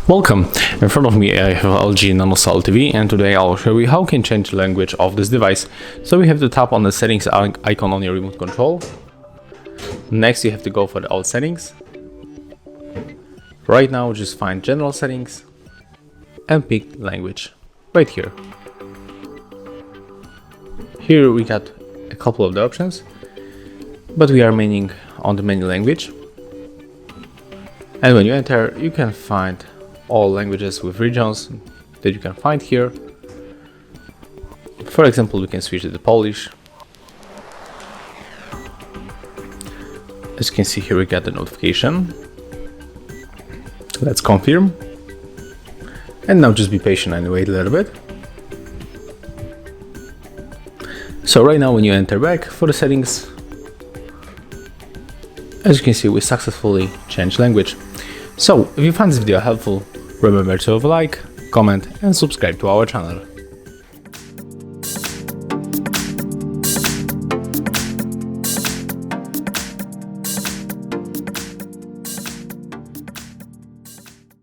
Welcome! In front of me I have LG NanoCell TV, and today I'll show you how you can change the language of this device. So we have to tap on the settings icon on your remote control. Next you have to go for the all settings. Right now just find general settings and pick language right here. Here we got a couple of the options, but we are maining on the menu language. And when you enter, you can find all languages with regions that you can find here. For example, we can switch to the Polish. As you can see here, we got the notification. Let's confirm. And now just be patient and wait a little bit. So right now when you enter back for the settings, as you can see, we successfully changed language. So if you found this video helpful, remember to leave a like, comment and subscribe to our channel.